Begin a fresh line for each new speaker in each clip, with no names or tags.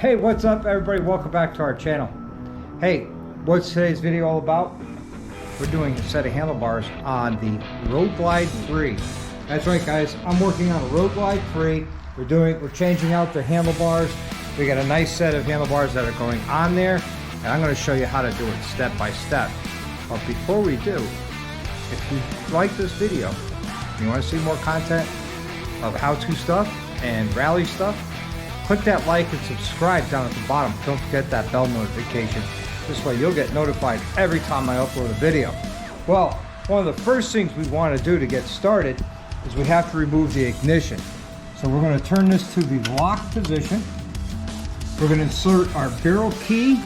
Hey, what's up everybody? Welcome back to our channel. Hey, what's today's video all about? We're doing a set of handlebars on the Roadglide 3. That's right guys, I'm working on a Roadglide 3. We're changing out the handlebars. We got a nice set of handlebars that are going on there, and I'm going to show you how to do it step by step. But before we do, if you like this video, you want to see more content of how-to stuff and rally stuff, click that like and subscribe down at the bottom. Don't forget that bell notification. This way you'll get notified every time I upload a video. Well, one of the first things we want to do to get started is we have to remove the ignition. So we're going to turn this to the lock position. We're going to insert our barrel key,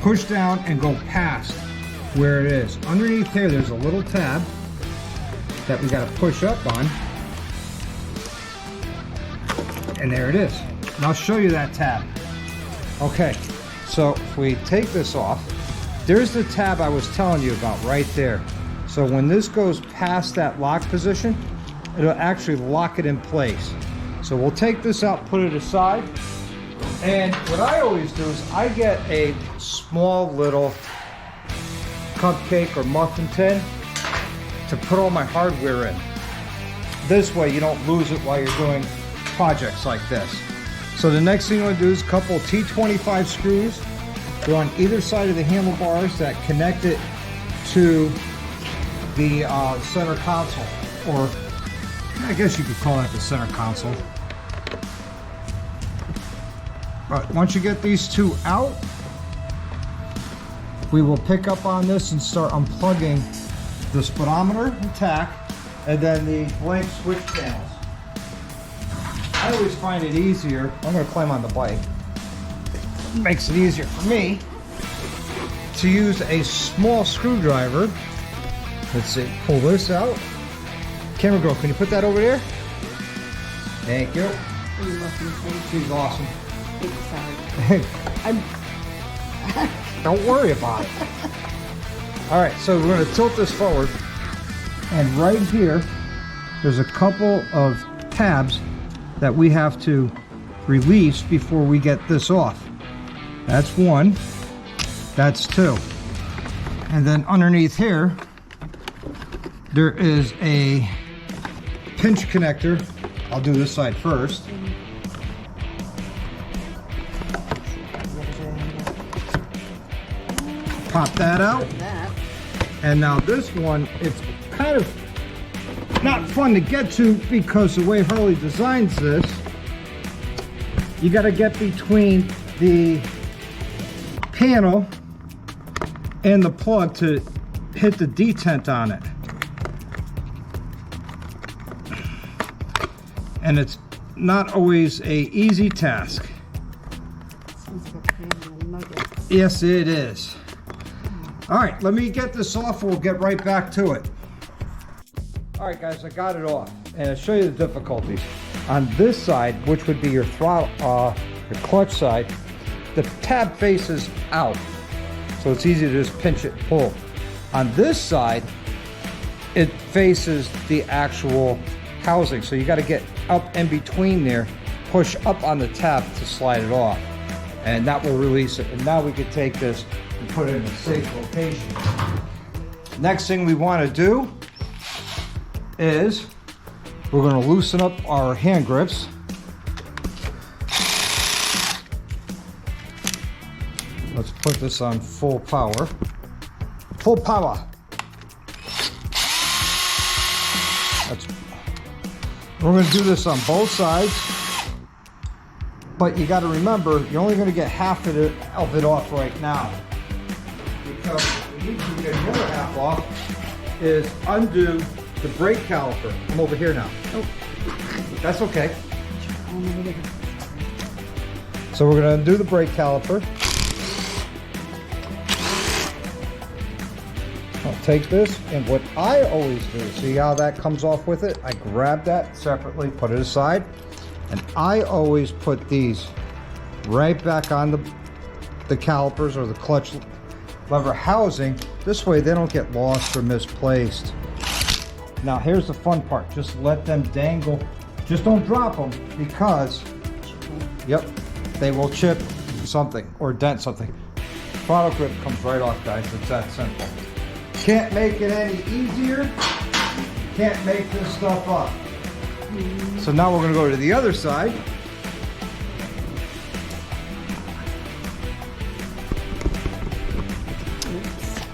push down and go past where it is. Underneath here there's a little tab that we got to push up on. And there it is. And I'll show you that tab. Okay, so if we take this off, there's the tab I was telling you about right there. So when this goes past that lock position, it'll actually lock it in place. So we'll take this out, put it aside. And what I always do is I get a small little cupcake or muffin tin to put all my hardware in. This way you don't lose it while you're doing projects like this. So the next thing I'm going to do is a couple of T25 screws. Go on either side of the handlebars that connect it to the center console, or I guess you could call that the center console. But once you get these two out, we will pick up on this and start unplugging the speedometer and tach, and then the blank switch panels. I always find it easier, I'm going to climb on the bike, it makes it easier for me to use a small screwdriver. Let's see, pull this out. Camera girl, can you put that over there? Thank you. She's awesome. Don't worry about it. Alright, so we're going to tilt this forward, and right here there's a couple of tabs that we have to release before we get this off. That's one, that's two. And then underneath here, there is a pinch connector. I'll do this side first. Pop that out. And now this one, it's kind of not fun to get to because the way Harley designs this, you got to get between the panel and the plug to hit the detent on it. And it's not always a easy task. Yes, it is. All right, let me get this off and we'll get right back to it. All right guys, I got it off, and I'll show you the difficulties. On this side, which would be your throttle, your clutch side, the tab faces out, so it's easy to just pinch it and pull. On this side, it faces the actual housing, so you got to get up in between there, push up on the tab to slide it off, and that will release it. And now we can take this and put it in a safe location. Next thing we want to do is we're going to loosen up our hand grips. Let's put this on full power. Full power. We're going to do this on both sides, but you got to remember you're only going to get half of it off right now, because what you need to get the other half off is undo the brake caliper. I'm over here now. Oh. That's okay. So we're going to undo the brake caliper. I'll take this, and what I always do, see how that comes off with it? I grab that separately, put it aside, and I always put these right back on the calipers or the clutch lever housing. This way they don't get lost or misplaced. Now here's the fun part, just let them dangle. Just don't drop them, because Yep, they will chip something or dent something. Throttle grip comes right off, guys. It's that simple. Can't make it any easier. Can't make this stuff up. So now we're going to go to the other side.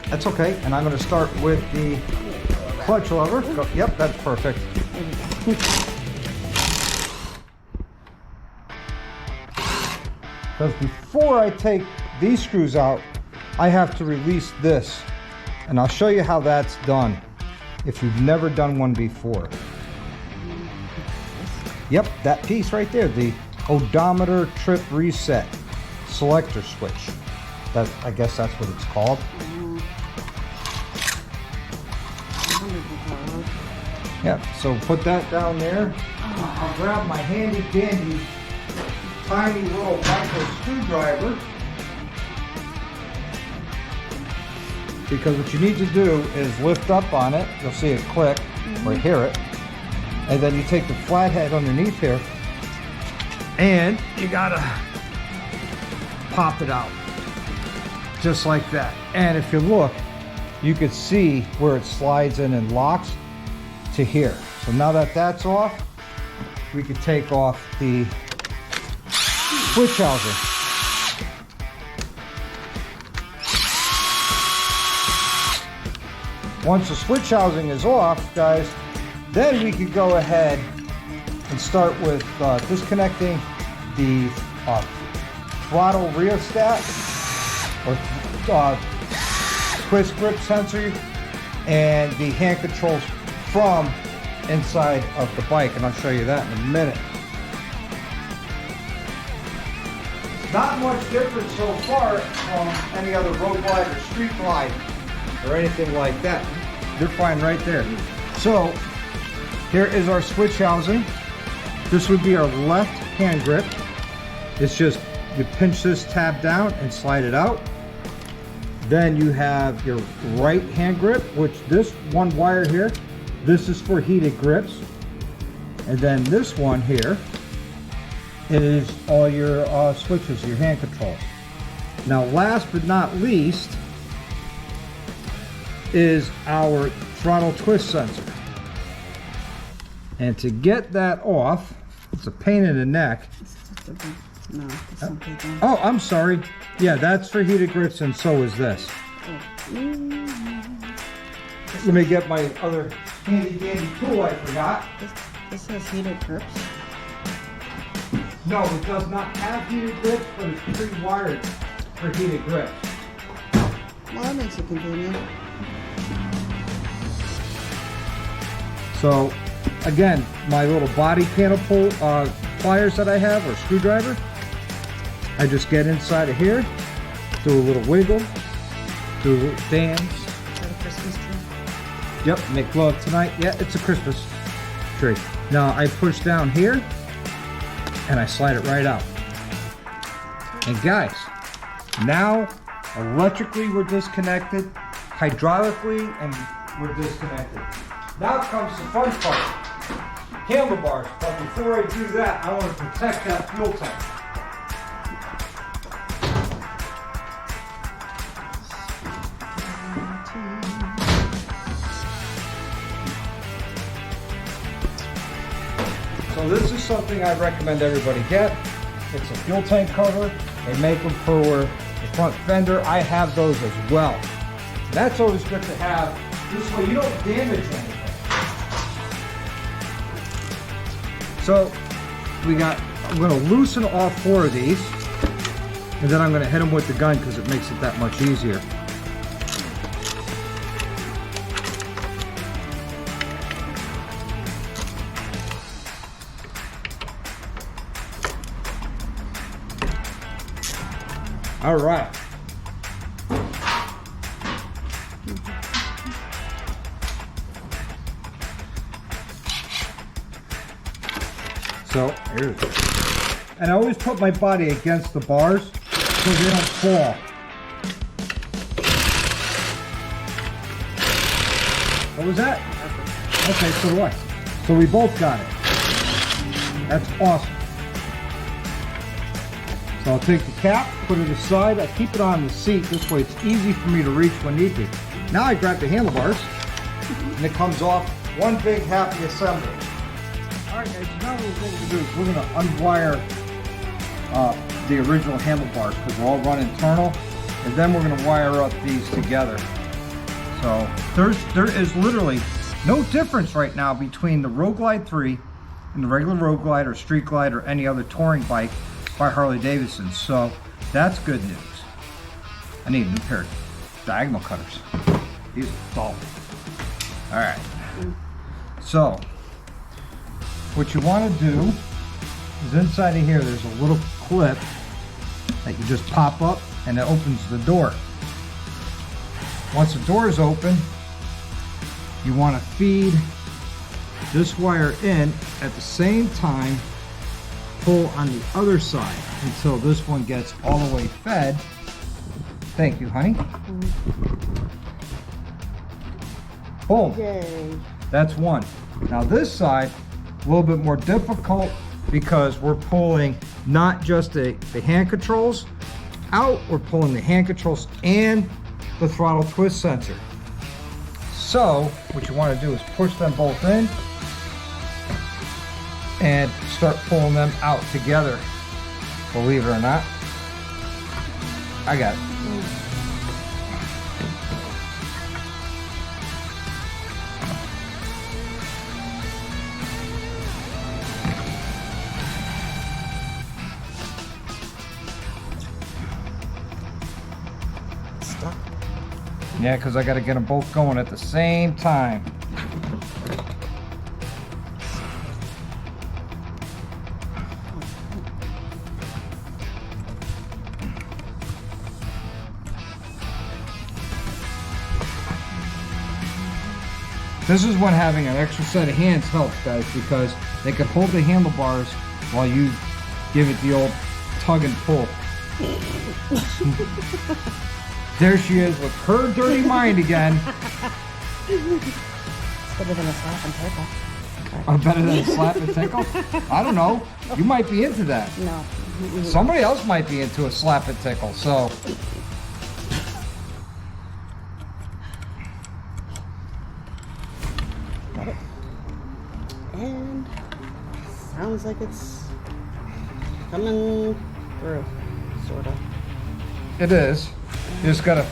That's okay. And I'm going to start with the clutch lever. Yep, that's perfect. Because before I take these screws out, I have to release this. And I'll show you how that's done if you've never done one before. Yep, that piece right there, the odometer trip reset selector switch. I guess that's what it's called. Yep, so put that down there. I'll grab my handy dandy tiny little micro screwdriver, because what you need to do is lift up on it. You'll see it click or hear it, and then you take the flathead underneath here and you gotta pop it out just like that. And if you look, you could see where it slides in and locks to here. So now that that's off, we could take off the switch housing. Once the switch housing is off, guys, then we could go ahead and start with disconnecting the throttle rheostat or twist grip sensor and the hand controls from inside of the bike, and I'll show you that in a minute. Not much different so far from any other Roadglide or Street Glide or anything like that. They're fine right there. So here is our switch housing. This would be our left hand grip. It's just you pinch this tab down and slide it out. Then you have your right hand grip, which this one wire here, this is for heated grips. And then this one here is all your switches, your hand controls. Now last but not least is our throttle twist sensor. And to get that off, it's a pain in the neck.
No,
oh, I'm sorry. Yeah, that's for heated grips, and so is this. Let me get my other handy dandy tool I forgot.
This has heated grips.
No, it does not have heated grips, but it's pre-wired for heated grips.
Well, that makes it convenient.
So, again, my little body panel pull pliers that I have, or screwdriver, I just get inside of here, do a little wiggle, do a little dance.
Is that a Christmas tree?
Yep, make love tonight. Yeah, it's a Christmas tree. Now I push down here, and I slide it right out. And guys, now electrically we're disconnected, hydraulically and we're disconnected. Now comes the fun part, handlebars. But before I do that, I want to protect that fuel tank. So this is something I recommend everybody get. It's a fuel tank cover. They make them for the front fender. I have those as well. That's always good to have. This way you don't damage anything. So I'm going to loosen all 4 of these, and then I'm going to hit them with the gun because it makes it that much easier. All right. So here it is. And I always put my body against the bars so they don't fall. What was that? Okay, so do I. So we both got it. That's awesome. So I'll take the cap, put it aside, I keep it on the seat, this way it's easy for me to reach when need be. Now I grab the handlebars, and it comes off one big happy assembly. Alright guys, now what we're going to do is we're going to unwire the original handlebars because they're all run internal, and then we're going to wire up these together. So there is literally no difference right now between the Roadglide 3 and the regular Roadglide or Street Glide or any other touring bike by Harley-Davidson. So that's good news. I need a new pair of diagonal cutters. These are dull. Alright. So what you want to do is inside of here there's a little clip that you just pop up and it opens the door. Once the door is open, you want to feed this wire in at the same time, pull on the other side until this one gets all the way fed. Thank you, honey. Boom.
Yay.
That's one. Now this side, a little bit more difficult because we're pulling not just the hand controls out, we're pulling the hand controls and the throttle twist sensor. So what you want to do is push them both in and start pulling them out together. Believe it or not, I got it.
Stuck.
Yeah, because I got to get them both going at the same time. This is when having an extra set of hands helps, guys, because they can hold the handlebars while you give it the old tug and pull. There she is with her dirty mind again.
It's better than a slap and tickle.
Better than a slap and tickle? I don't know. You might be into that.
No.
Somebody else might be into a slap and tickle, so.
Got it. And sounds like it's coming through, sort of.
It is. You just gotta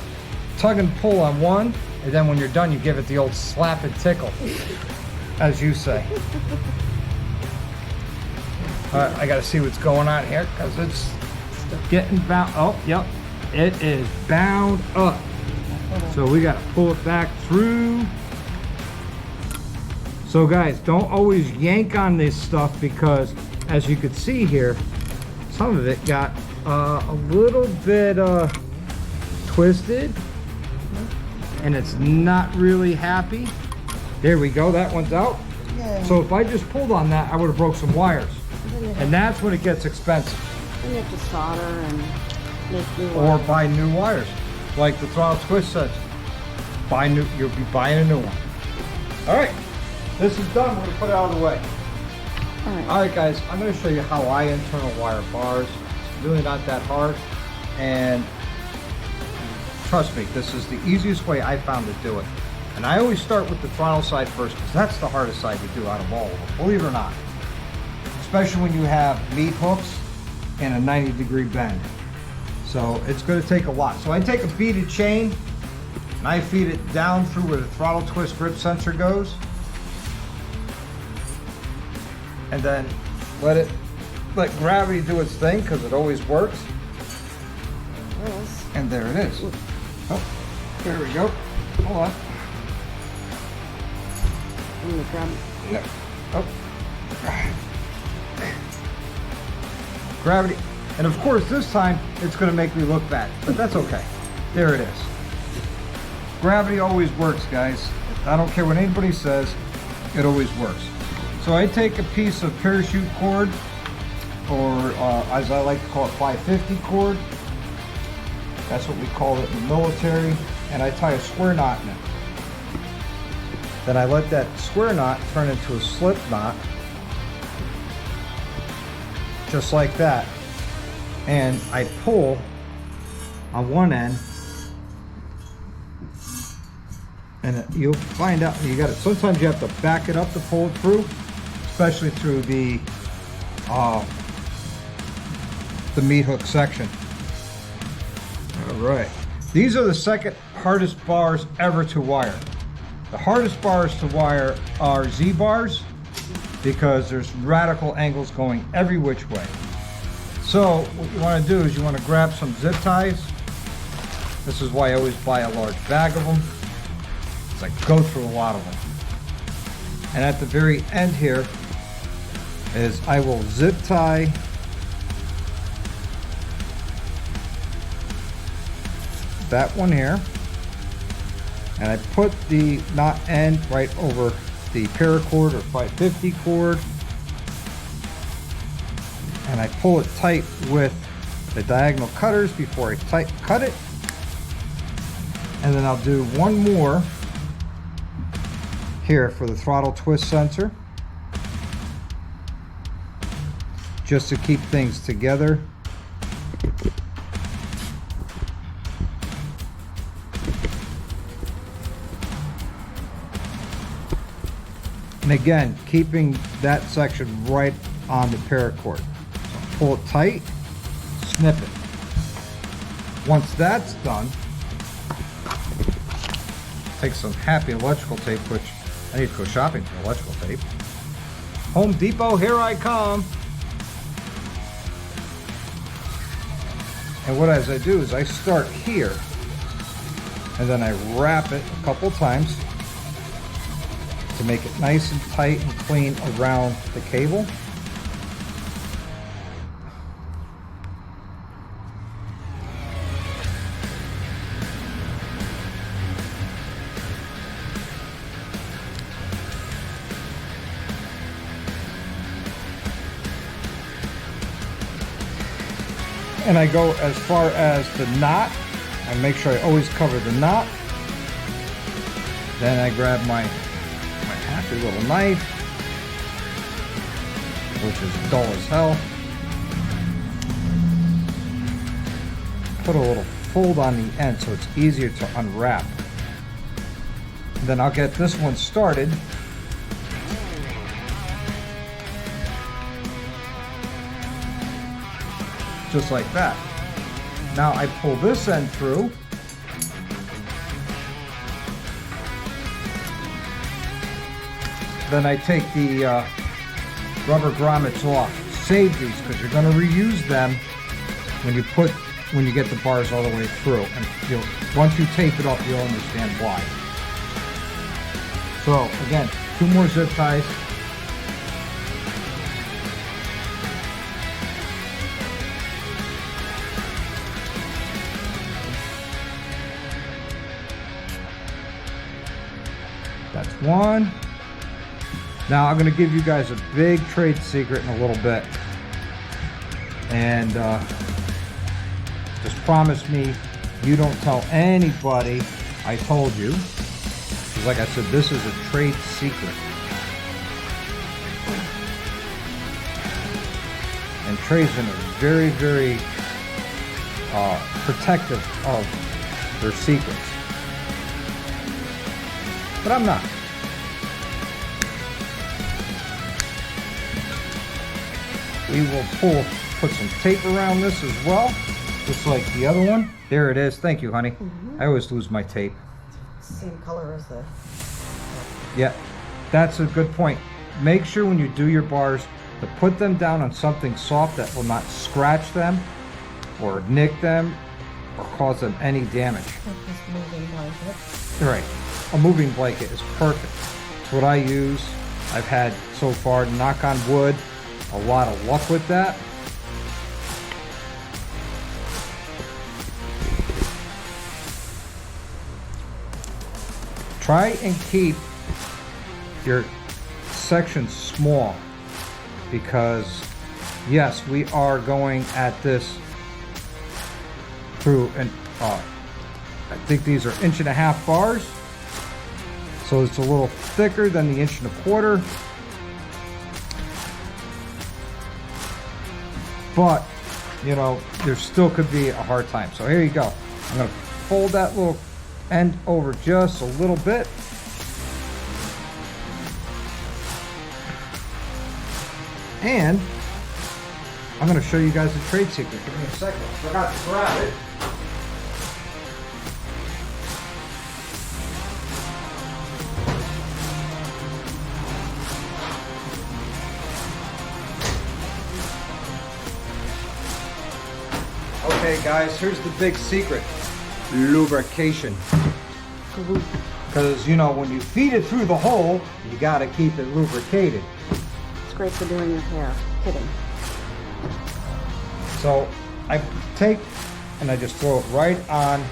tug and pull on one, and then when you're done, you give it the old slap and tickle, as you say. Alright, I gotta see what's going on here, because it's getting bound. Oh, yep. It is bound up. So we gotta pull it back through. So guys, don't always yank on this stuff because, as you can see here, some of it got a little bit twisted, and it's not really happy. There we go, that one's out.
Yeah.
So if I just pulled on that, I would have broke some wires, and that's when it gets expensive.
Then you have to solder and make new
Or
ones.
buy new wires, like the throttle twist sets. You'll be buying a new one. All right, this is done. We're gonna put it out of the way. All right, guys, I'm gonna show you how I internal wire bars. It's really not that hard, and trust me, this is the easiest way I found to do it. And I always start with the throttle side first because that's the hardest side to do out of all of them, believe it or not. Especially when you have meat hooks and a 90-degree bend. So it's going to take a lot. So I take a beaded chain and I feed it down through where the throttle twist grip sensor goes. And then let gravity do its thing because it always works.
Yes.
And there it is. Oh, there we go. Hold on.
I'm gonna grab
No. Oh. Gravity. And of course this time it's going to make me look bad, but that's okay. There it is. Gravity always works, guys. I don't care what anybody says, it always works. So I take a piece of parachute cord, or as I like to call it, 550 cord. That's what we call it in the military. And I tie a square knot in it. Then I let that square knot turn into a slip knot. Just like that. and I pull on one end, and you'll find out you got it. Sometimes you have to back it up to pull it through, especially through the meat hook section. All right, these are the second hardest bars ever to wire. The hardest bars to wire are Z bars because there's radical angles going every which way. So what you want to do is you want to grab some zip ties. This is why I always buy a large bag of them. It's like go through a lot of them. And at the very end here is I will zip tie that one here, and I put the knot end right over the paracord or 550 cord, and I pull it tight with the diagonal cutters before I cut it. And then I'll do one more here for the throttle twist sensor, just to keep things together. And again, keeping that section right on the paracord. So pull it tight, snip it. Once that's done, take some happy electrical tape, which I need to go shopping for electrical tape. Home Depot, here I come. And what as I do is I start here, and then I wrap it a couple times to make it nice and tight and clean around the cable. And I go as far as the knot. I make sure I always cover the knot. Then I grab my happy little knife, which is dull as hell. Put a little fold on the end so it's easier to unwrap. And then I'll get this one started. Just like that. Now I pull this end through. Then I take the rubber grommets off. Save these because you're going to reuse them when you get the bars all the way through. And once you tape it off, you'll understand why. So again, 2 more zip ties. That's one. Now I'm going to give you guys a big trade secret in a little bit, and just promise me you don't tell anybody I told you, because like I said, this is a trade secret, and tradesmen are very, very protective of their secrets, but I'm not. We will put some tape around this as well, just like the other one. There it is. Thank you, honey. I always lose my tape.
Same color as the...
Yeah, that's a good point. Make sure when you do your bars to put them down on something soft that will not scratch them or nick them or cause them any damage. Right. A moving blanket is perfect. It's what I use. I've had so far, knock on wood, a lot of luck with that. Try and keep your sections small, because yes, we are going at this through an I think these are 1.5 bars, so it's a little thicker than the 1.25 inches. But you know, there still could be a hard time. So here you go. I'm gonna fold that little end over just a little bit. And I'm gonna show you guys the trade secret. Give me a second. I forgot to grab it. Okay guys, here's the big secret. Lubrication. Because you know, when you feed it through the hole, you gotta keep it lubricated.
It's great for doing your hair. Kidding.
So I take and I just throw it right on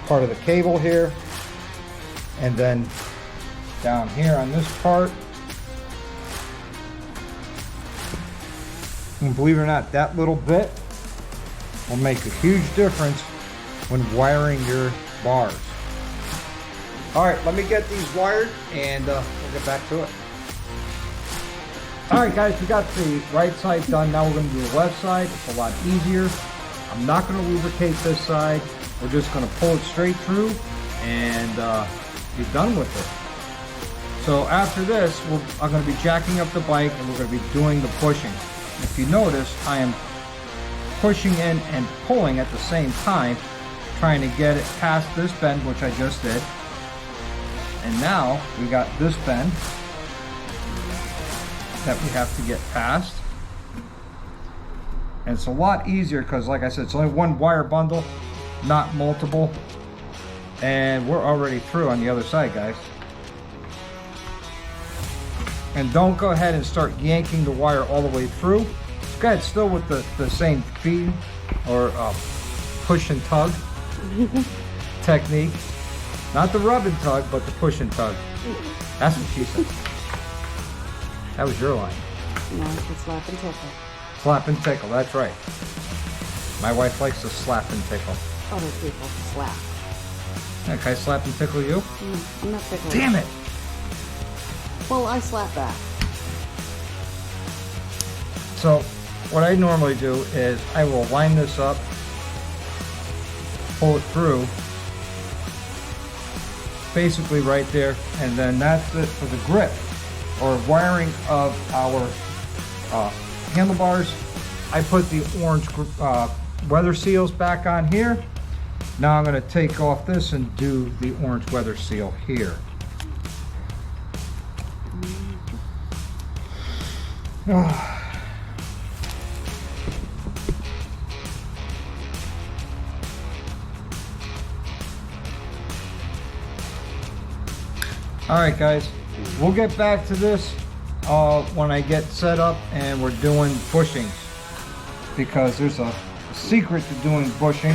part of the cable here, and then down here on this part. And believe it or not, that little bit will make a huge difference when wiring your bars. All right, let me get these wired and we'll get back to it. All right guys, we got the right side done. Now we're gonna do the left side. It's a lot easier. I'm not gonna lubricate this side. We're just gonna pull it straight through and be done with it. So after this, I'm gonna be jacking up the bike and we're gonna be doing the pushing. If you notice, I am pushing in and pulling at the same time, trying to get it past this bend, which I just did. And now we got this bend that we have to get past. And it's a lot easier because, like I said, it's only one wire bundle, not multiple. And we're already through on the other side, guys. And don't go ahead and start yanking the wire all the way through. Go ahead, still with the same feed or push and tug technique. Not the rub and tug, but the push and tug. That's what she said. That was your line.
No, it's slap and tickle.
Slap and tickle, that's right. My wife likes to slap and tickle.
Other people slap.
Yeah, can I slap and tickle you?
I'm not tickling.
Damn it!
Well, I slap back.
So, what I normally do is I will line this up, pull it through, basically right there, and then that's it for the grip or wiring of our handlebars. I put the orange weather seals back on here. Now I'm going to take off this and do the orange weather seal here. Alright guys, we'll get back to this when I get set up and we're doing bushings, because there's a secret to doing bushing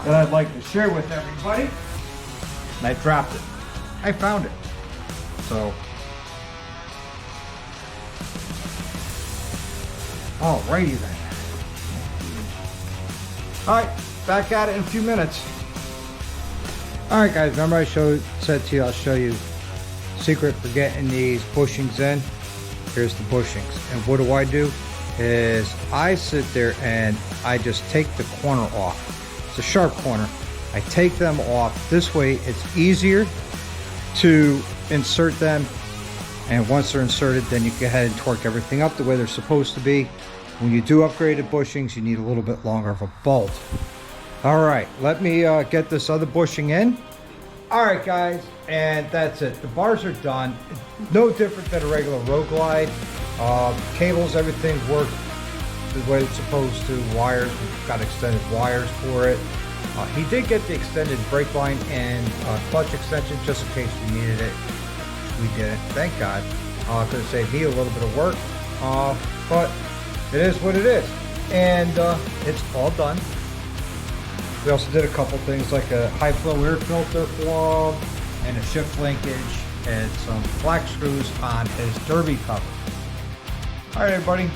that I'd like to share with everybody, and I dropped it. I found it. So, alrighty then. Alright, back at it in a few minutes. Alright guys, remember I said to you I'll show you secret for getting these bushings in. Here's the bushings, and what do? Is I sit there and I just take the corner off. It's a sharp corner. I take them off. This way it's easier to insert them, and once they're inserted, then you go ahead and torque everything up the way they're supposed to be. When you do upgraded bushings, you need a little bit longer of a bolt. All right, let me get this other bushing in. All right guys, and that's it. The bars are done. No different than a regular Roadglide. Cables, everything worked the way it's supposed to. Wires, we've got extended wires for it. He did get the extended brake line and clutch extension just in case we needed it. We didn't, thank God. Could have saved me a little bit of work, but it is what it is. And it's all done. We also did a couple things like a high flow air filter for him, and a shift linkage, and some black screws on his derby cover. Alright everybody,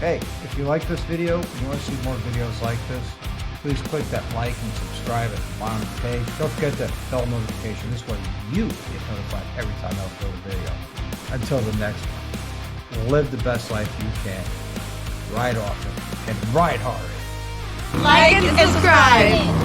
hey, if you like this video and you want to see more videos like this, please click that like and subscribe at the bottom of the page. Don't forget that bell notification. This way you get notified every time I upload a video. Until the next one, live the best life you can. ride often, and ride hard.
Like and subscribe.